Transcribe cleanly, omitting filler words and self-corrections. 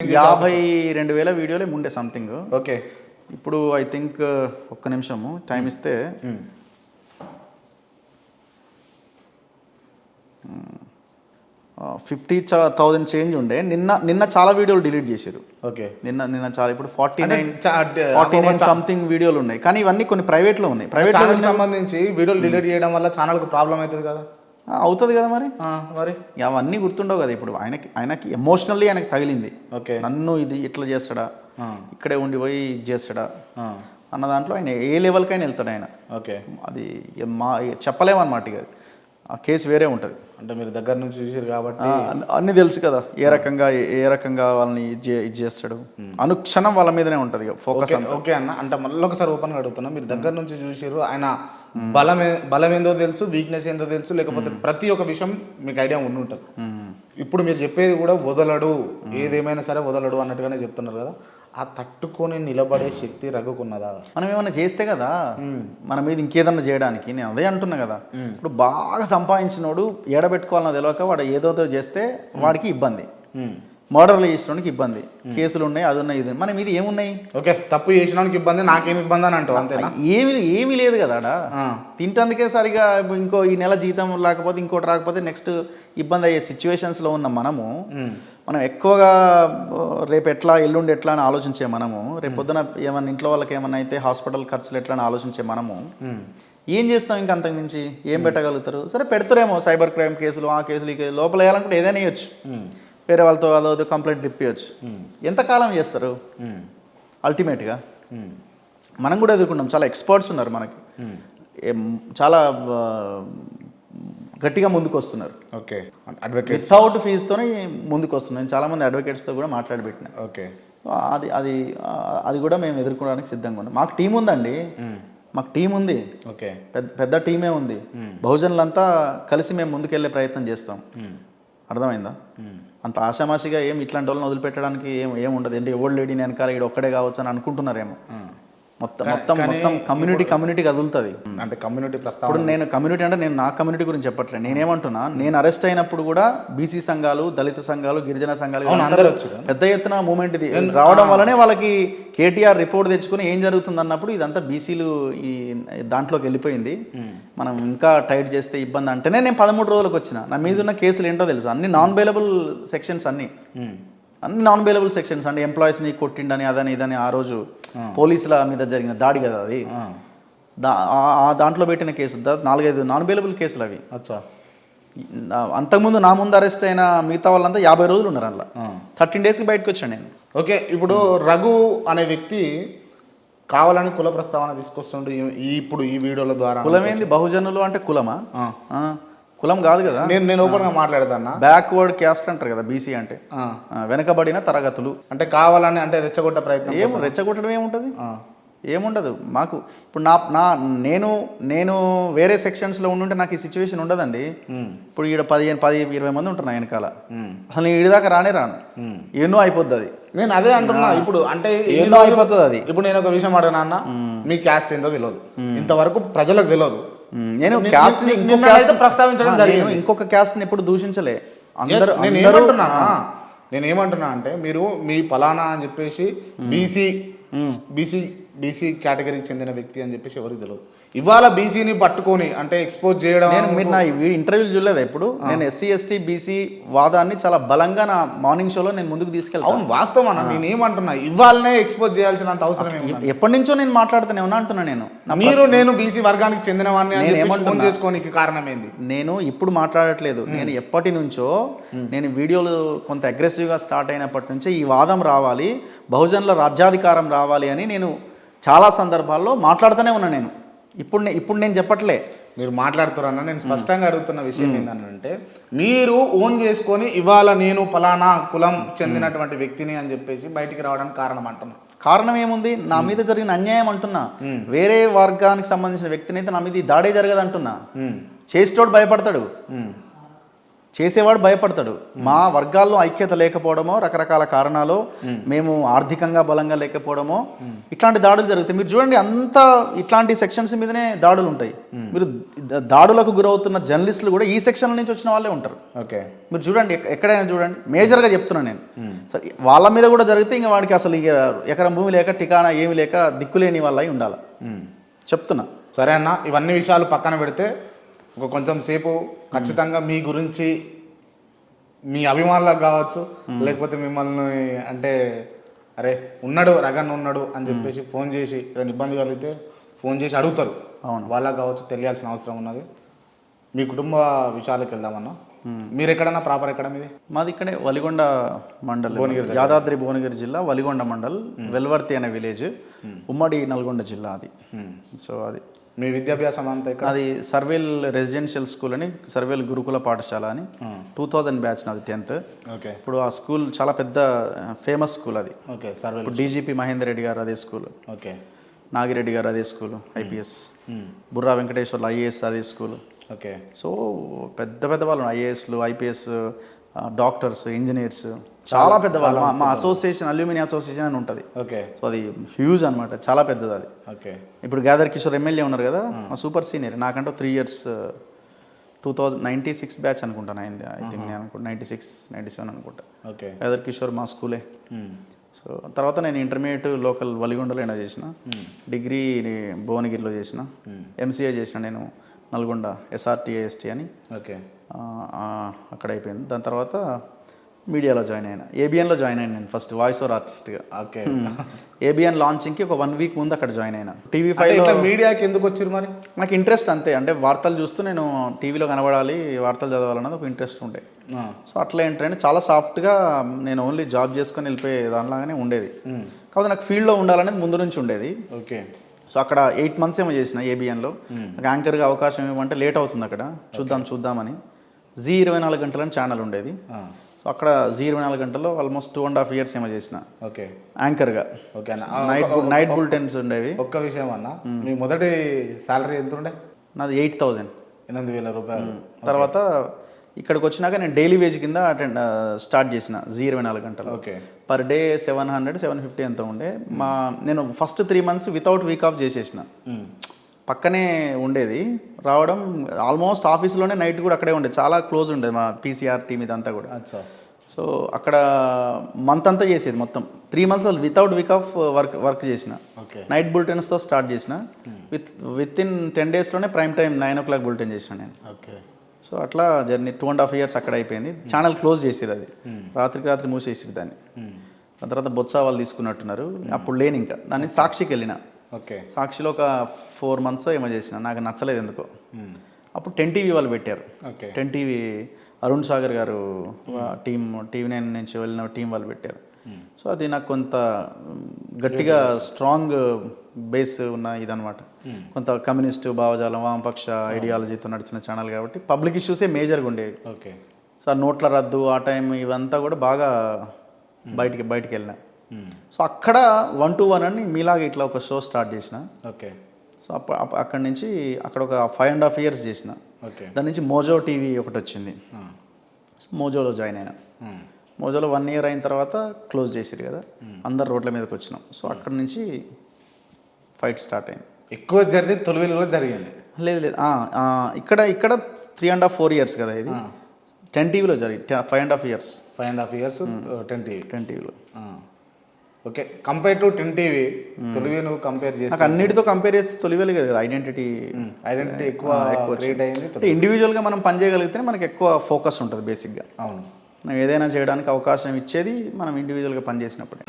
52,000 వీడియోలే ఉండే something. Okay. ఇప్పుడు I think ఒక్క నిమిషము టైం ఇస్తే 50,000 చేంజ్ ఉండే. నిన్న చాలా వీడియోలు డిలీట్ చేశారు. ఓకే. నిన్న చాలా, ఇప్పుడు 49 సంథింగ్ వీడియోలు ఉన్నాయి. కానీ ఇవన్నీ కొన్ని ప్రైవేట్లో ఉన్నాయి. ప్రైవేట్ సంబంధించి వీడియోలు డిలీట్ చేయడం వల్ల ఛానల్కి ప్రాబ్లం అవుతుంది కదా. అవుతుంది కదా మరి. మరి అవన్నీ గుర్తుండవు కదా. ఇప్పుడు ఆయనకి ఎమోషనల్లీ ఆయనకి తగిలింది. ఓకే. నన్ను ఇది ఇట్లా చేస్తాడా, ఇక్కడే ఉండి పోయి ఇది చేస్తాడా అన్న దాంట్లో ఆయన ఏ లెవెల్కైనా వెళ్తాడు ఆయన. ఓకే. అది చెప్పలేమన్నమాట. ఇక ఆ కేసు వేరే ఉంటుంది. అంటే మీరు దగ్గర నుంచి చూసారు కాబట్టి అన్నీ తెలుసు కదా, ఏ రకంగా వాళ్ళని ఇది చేస్తాడు. అనుక్షణం వాళ్ళ మీదనే ఉంటుంది ఫోకస్. ఓకే అన్న, అంటే మళ్ళీ ఒకసారి ఓపెన్గా అడుగుతున్నా, మీరు దగ్గర నుంచి చూసారు, ఆయన బలం ఏందో తెలుసు, వీక్నెస్ ఏందో తెలుసు, లేకపోతే ప్రతి ఒక్క విషయం మీకు ఐడియా ఉండి ఉంటుంది. ఇప్పుడు మీరు చెప్పేది కూడా వదలడు, ఏదేమైనా సరే వదలడు అన్నట్టుగానే చెప్తున్నారు కదా. ఆ తట్టుకొని నిలబడే శక్తి రఘుకున్నదా? మనం ఏమైనా చేస్తే కదా మన మీద ఇంకేదన్నా చేయడానికి. నేను అదే అంటున్నా కదా. ఇప్పుడు బాగా సంపాదించినోడు ఏడబెట్టుకోవాలన్నా తెలియక వాడు ఏదో చేస్తే వాడికి ఇబ్బంది. మర్డర్లు చేసినోడికి ఇబ్బంది, కేసులు ఉన్నాయి, అది ఉన్నాయి, ఇది మన మీద ఏమున్నాయి. ఓకే, తప్పు చేసినోడికి ఇబ్బంది, నాకేమి ఇబ్బంది అని అంటావు అంతేనా? ఏమీ లేదు కదా ఆడ. తింటందుకే సరిగా ఇంకో ఈ నెల జీతం లేకపోతే ఇంకోటి రాకపోతే నెక్స్ట్ ఇబ్బంది అయ్యే సిచ్యువేషన్స్లో ఉన్న మనం ఎక్కువగా రేపు ఎట్లా, ఎల్లుండి ఎట్లా అని ఆలోచించే మనము, రేపు పొద్దున ఏమన్నా ఇంట్లో వాళ్ళకి ఏమన్నా అయితే హాస్పిటల్ ఖర్చులు ఎట్లా అని ఆలోచించే మనము ఏం చేస్తాం? ఇంకా అంతకు మించి ఏం పెట్టగలుగుతారు? సరే పెడతారేమో సైబర్ క్రైమ్ కేసులు, ఆ కేసులు, ఈ కేసులు, లోపల వేయాలనుకుంటే ఏదైనా వేయచ్చు, వేరే వాళ్ళతో అదో కంప్లైంట్ ఇప్పించచ్చు. ఎంతకాలం చేస్తారు? అల్టిమేట్గా మనం కూడా ఎదుర్కొన్నాం. చాలా ఎక్స్పర్ట్స్ ఉన్నారు మనకి, చాలా గట్టిగా ముందుకు వస్తున్నారు. ఓకే. అడ్వకేట్ వితౌట్ ఫీజుతోనే ముందుకు వస్తున్నాను. నేను చాలామంది అడ్వకేట్స్తో కూడా మాట్లాడిపెట్టినా. ఓకే. అది కూడా మేము ఎదుర్కోవడానికి సిద్ధంగా ఉన్నాం. మాకు టీం ఉందండి, మాకు టీం ఉంది. ఓకే. పెద్ద టీమే ఉంది. బహుజనులంతా కలిసి మేము ముందుకెళ్ళే ప్రయత్నం చేస్తాం. అర్థమైందా? అంత ఆషామాషిగా ఇట్లాంటి వాళ్ళని వదిలిపెట్టడానికి ఏముండదు. ఏంటి ఎవరు లేడీ వెనకాల ఈడు ఒక్కడే కావచ్చు అని అనుకుంటున్నారేమో. మొత్తం కమ్యూనిటీ కదులుతుంది. అంటే కమ్యూనిటీ ప్రస్తావన. ఇప్పుడు నేను కమ్యూనిటీ అంటే నేను నా కమ్యూనిటీ గురించి చెప్పట్లేదు. నేనేమంటున్నా, నేను అరెస్ట్ అయినప్పుడు కూడా బీసీ సంఘాలు, దళిత సంఘాలు, గిరిజన సంఘాలు పెద్ద ఎత్తున మూమెంట్ ఇది రావడం వల్లనే వాళ్ళకి కేటీఆర్ రిపోర్ట్ తెచ్చుకుని ఏం జరుగుతుంది అన్నప్పుడు ఇదంతా బీసీలు ఈ దాంట్లోకి వెళ్ళిపోయింది, మనం ఇంకా టైట్ చేస్తే ఇబ్బంది అంటేనే నేను 13 రోజులకు వచ్చిన. నా మీద ఉన్న కేసులు ఏంటో తెలుసు, అన్ని నాన్ బెయిలబుల్ సెక్షన్స్, అన్ని నాన్ బెయిలబుల్ సెక్షన్స్. అంటే ఎంప్లాయీస్ని కొట్టిండని, అదని ఇదని, ఆ రోజు పోలీసుల మీద జరిగిన దాడి కదా అది, దాంట్లో పెట్టిన కేసు 4-5 నాన్ బెయిలబుల్ కేసులు అవి. అంతకుముందు నా ముందు అరెస్ట్ అయిన మిగతా వాళ్ళంతా 50 రోజులు ఉన్నారు అందులో. 13 డేస్కి బయటకు వచ్చాను నేను. ఓకే. ఇప్పుడు రఘు అనే వ్యక్తి కావాలని కుల ప్రస్తావన తీసుకొస్తుండే ఇప్పుడు ఈ వీడియోల ద్వారా. కులమేంది? బహుజనులు అంటే కులమా? కులం కాదు కదా. నేను ఓపెన్గా మాట్లాడతాను. బ్యాక్వర్డ్ క్యాస్ట్ అంటారు కదా బీసీ అంటే, వెనకబడిన తరగతులు. అంటే కావాలని అంటే రెచ్చగొట్టే ప్రయత్నం. రెచ్చగొట్టడం ఏముంటుంది? ఏముండదు మాకు. ఇప్పుడు నేను వేరే సెక్షన్స్లో ఉండుంటే నాకు ఈ సిచ్యువేషన్ ఉండదండి. ఇప్పుడు ఈడ 15-20 మంది ఉంటున్నా వెనకాల, అసలు ఈడిదాకా రాను, ఎన్నో అయిపోద్ది అది. నేను అదే అంటున్నా. ఇప్పుడు అంటే ఎన్నో అయిపోతుంది అది. ఇప్పుడు నేను ఒక విషయం అడిగినా అన్న, మీ క్యాస్ట్ ఏంటో తెలియదు, ఇంతవరకు ప్రజలకు తెలియదు. నేను క్యాస్ట్ ప్రస్తావించడం జరిగింది. ఇంకొక క్యాస్ట్ని ఎప్పుడు దూషించలే. నేను ఏమంటున్నా అంటే, మీరు మీ ఫలానా అని చెప్పేసి బీసీ కేటగిరీకి చెందిన వ్యక్తి అని చెప్పేసి ఎవరికి తెలియదు. ఇవాళ బీసీని పట్టుకొని అంటే ఎక్స్పోజ్ చేయడం. మీరు నా ఇంటర్వ్యూలు చూడలేదు ఎప్పుడు? నేను SC/ST బీసీ వాదాన్ని చాలా బలంగా నా మార్నింగ్ షోలో నేను ముందుకు తీసుకెళ్తాను. అవును, వాస్తవం అన్న. నేను ఏమంటున్నా, ఇవాళనే ఎక్స్పోజ్ చేయాల్సినంత అవసరం ఏమి? ఎప్పటి నుంచో నేను మాట్లాడుతూనే ఉన్నా అంటున్నా. నేను బీసీ వర్గానికి చెందిన వాడిని చేసుకోనికి కారణం ఏంది? నేను ఇప్పుడు మాట్లాడట్లేదు. నేను ఎప్పటి నుంచో నేను వీడియోలు కొంత అగ్రెసివ్గా స్టార్ట్ అయినప్పటి నుంచే ఈ వాదం రావాలి, బహుజనుల రాజ్యాధికారం రావాలి అని నేను చాలా సందర్భాల్లో మాట్లాడుతూనే ఉన్నా. నేను ఇప్పుడు నేను చెప్పట్లే, మీరు మాట్లాడుతున్నారన్న. నేను స్పష్టంగా అడుగుతున్న విషయం ఏంటంటే, మీరు ఓన్ చేసుకొని ఇవాళ నేను ఫలానా కులం చెందినటువంటి వ్యక్తిని అని చెప్పేసి బయటికి రావడానికి కారణం అంటున్నా. కారణం ఏముంది? నా మీద జరిగిన అన్యాయం అంటున్నా. వేరే వర్గానికి సంబంధించిన వ్యక్తిని అయితే నా మీద ఈ దాడే జరగదు అంటున్నా. చేసేటోడు భయపడతాడు. చేసేవాడు భయపడతాడు. మా వర్గాల్లో ఐక్యత లేకపోవడమో, రకరకాల కారణాలు, మేము ఆర్థికంగా బలంగా లేకపోవడమో ఇట్లాంటి దాడులు జరుగుతాయి. మీరు చూడండి, అంతా ఇట్లాంటి సెక్షన్స్ మీదనే దాడులు ఉంటాయి. మీరు దాడులకు గురవుతున్న జర్నలిస్టులు కూడా ఈ సెక్షన్ల నుంచి వచ్చిన వాళ్ళే ఉంటారు. ఓకే, మీరు చూడండి, ఎక్కడైనా చూడండి, మేజర్గా చెప్తున్నాను నేను. వాళ్ళ మీద కూడా జరిగితే ఇంకా వాడికి అసలు ఇక ఎకరం భూమి లేక, టికానా ఏమి లేక, దిక్కులేని వాళ్ళ అయి ఉండాలి. చెప్తున్నా. సరే అన్న, ఇవన్నీ విషయాలు పక్కన పెడితే కొంచెం సేపు ఖచ్చితంగా మీ గురించి, మీ అభిమానులకు కావచ్చు, లేకపోతే మిమ్మల్ని అంటే అరే ఉన్నాడు రగన్ ఉన్నాడు అని చెప్పేసి ఫోన్ చేసి ఏదైనా ఇబ్బంది కలిగితే ఫోన్ చేసి అడుగుతారు. అవును, వాళ్ళకి కావచ్చు, తెలియాల్సిన అవసరం ఉన్నది. మీ కుటుంబ విషయాలకు వెళ్దామన్నా. మీరు ఎక్కడన్నా ప్రాపర్ ఎక్కడ మీది? మాది ఇక్కడే వలిగొండ మండల్, యాదాద్రి భువనగిరి జిల్లా, వలిగొండ మండల్, వెల్వర్తి అనే విలేజ్, ఉమ్మడి నల్గొండ జిల్లా అది. సో అది మీ విద్యాభ్యాసం అంతా ఇక్కడ? అది సర్వేల్ రెసిడెన్షియల్ స్కూల్ అని, సర్వేల్ గురుకుల పాఠశాల అని, 2000 బ్యాచ్ నాది 10th. ఓకే. ఇప్పుడు ఆ స్కూల్ చాలా పెద్ద ఫేమస్ స్కూల్ అది. ఓకే, సర్వేల్. ఇప్పుడు డీజీపీ మహేందర్ రెడ్డి గారు అదే స్కూల్. ఓకే. నాగిరెడ్డి గారు అదే school, IPS. Burra Venkateswarlu IAS అదే స్కూల్. ఓకే. సో పెద్ద పెద్ద వాళ్ళు, ఐఏఎస్లు, ఐపీఎస్, డాక్టర్స్, ఇంజనీర్స్, చాలా పెద్ద వాళ్ళు. మా అసోసియేషన్, అల్యూమినియం అసోసియేషన్ అని ఉంటుంది. ఓకే. సో అది హ్యూజ్ అనమాట, చాలా పెద్దది అది. ఓకే. ఇప్పుడు గాదర్ కిషోర్ ఎమ్మెల్యే ఉన్నారు కదా, మా సూపర్ సీనియర్, నాకంటే 3 years, 96 బ్యాచ్ అనుకుంటాను అయింది. ఐ థింక్ నేను అనుకుంటా 96, 97 అనుకుంటా. ఓకే. గాదర్ కిషోర్ మా స్కూలే. సో తర్వాత నేను ఇంటర్మీడియట్ లోకల్ వలిగొండలో చేసిన, డిగ్రీ భువనగిరిలో చేసిన, ఎంసీఏ చేసిన నేను నల్గొండ SRTAST అని. ఓకే. అక్కడ అయిపోయింది. దాని తర్వాత మీడియాలో జాయిన్ అయినా, ఏబిఎన్లో జాయిన్ అయినా నేను ఫస్ట్ వాయిస్ ఓవర్ ఆర్టిస్ట్గా. ఓకే. ఏబిఎన్ లాంచింగ్కి ఒక 1 week ముందు అక్కడ జాయిన్ అయినా. TV5లో మీడియాకి ఎందుకు వచ్చారు మరి? నాకు ఇంట్రెస్ట్ అంతే, అంటే వార్తలు చూస్తూ నేను టీవీలో కనబడాలి, వార్తలు చదవాలన్నది ఒక ఇంట్రెస్ట్ ఉండే. సో అట్లా ఏంటంటే చాలా సాఫ్ట్గా నేను ఓన్లీ జాబ్ చేసుకొని వెళ్ళిపోయే దానిలాగానే ఉండేది. కాకపోతే నాకు ఫీల్డ్లో ఉండాలనేది ముందు నుంచి ఉండేది. ఓకే. సో అక్కడ 8 months ఏమో చేసిన ఏబిఎన్లో. నాకు యాంకర్గా అవకాశం ఏమంటే లేట్ అవుతుంది అక్కడ, చూద్దామని. Zee24 గంటలని ఛానల్ ఉండేది. సో అక్కడ Zee24 గంటల్లో ఆల్మోస్ట్ 2.5 years ఏమో చేసిన. ఓకే. యాంకర్గా. ఓకే. నైట్ బులెటిన్స్ ఉండేవి. ఒక్క విషయం అన్న, మీ మొదటి సాలరీ ఎంత ఉండే? నాది 8,000. 8,000 రూపాయలు. తర్వాత ఇక్కడికి వచ్చినాక నేను డైలీ వేజ్ కింద స్టార్ట్ చేసిన Zee24 గంటలు. ఓకే. పర్ డే 700, 750 ఎంత ఉండే. నేను first 3 months without week of చేసేసిన. పక్కనే ఉండేది, రావడం ఆల్మోస్ట్ ఆఫీస్లోనే, నైట్ కూడా అక్కడే ఉండేది, చాలా క్లోజ్ ఉండేది మా PCR టీమ్ ఇదంతా కూడా. సో అక్కడ మంత్ అంతా చేసేది మొత్తం. 3 months without week off work చేసిన. నైట్ బులెటిన్స్తో స్టార్ట్ చేసిన. విత్ ఇన్ 10 daysలోనే ప్రైమ్ టైం 9 o'clock బులెటిన్ చేసిన నేను. ఓకే. సో అట్లా జర్నీ 2.5 years అక్కడ అయిపోయింది. ఛానల్ క్లోజ్ చేసేది, అది రాత్రి మూసేసేది దాన్ని. దాని తర్వాత బొత్స వాళ్ళు తీసుకున్నట్టున్నారు, అప్పుడు లేని ఇంకా దాన్ని సాక్షికి వెళ్ళిన. ఓకే. సాక్షిలో ఒక 4 months ఏమో చేసిన, నాకు నచ్చలేదు ఎందుకో. అప్పుడు 10TV వాళ్ళు పెట్టారు. 10TV అరుణ్ సాగర్ గారు TV9 నుంచి వెళ్ళిన టీం వాళ్ళు పెట్టారు. సో అది నాకు కొంత గట్టిగా స్ట్రాంగ్ బేస్ ఉన్న ఇదనమాట. కొంత కమ్యూనిస్టు భావజాలం, వామపక్ష ఐడియాలజీతో నడిచిన ఛానల్ కాబట్టి పబ్లిక్ ఇష్యూసే మేజర్గా ఉండేవి. ఓకే. సో నోట్ల రద్దు ఆ టైం ఇవంతా కూడా బాగా బయటికి వెళ్ళినా. సో అక్కడ 1 to 1 అని మీలాగా ఇట్లా ఒక షో స్టార్ట్ చేసిన. ఓకే. సో అక్కడి నుంచి అక్కడ ఒక 5.5 years చేసిన. ఓకే. దాని నుంచి మోజో టీవీ ఒకటి వచ్చింది. మోజోలో జాయిన్ అయినా. మోజోలో 1 year అయిన తర్వాత క్లోజ్ చేసారు కదా, అందరు రోడ్ల మీదకి వచ్చినాం. సో అక్కడి నుంచి ఫైట్ స్టార్ట్ అయింది. ఎక్కువ జర్నీ తొలివేలులో జరిగింది? లేదు, ఇక్కడ 3.5-4 years కదా ఇది. 10TVలో జరిగింది 5.5 years. 5.5 years 10TVలో. ఓకే. కంపేర్ టు 10TV, తొలివేలు కంపేర్ చేస్తే నాకు అన్నిటితో కంపేర్ చేస్తే తొలివేలు కదా ఐడెంటిటీ ఎక్కువ క్రియేట్ అయింది. ఇండివిజువల్గా మనం పని చేయగలిగితే మనకి ఎక్కువ ఫోకస్ ఉంటుంది బేసిక్గా. అవును. మనం ఏదైనా చేయడానికి అవకాశం ఇచ్చేది మనం ఇండివిజువల్గా పని చేసినప్పుడే.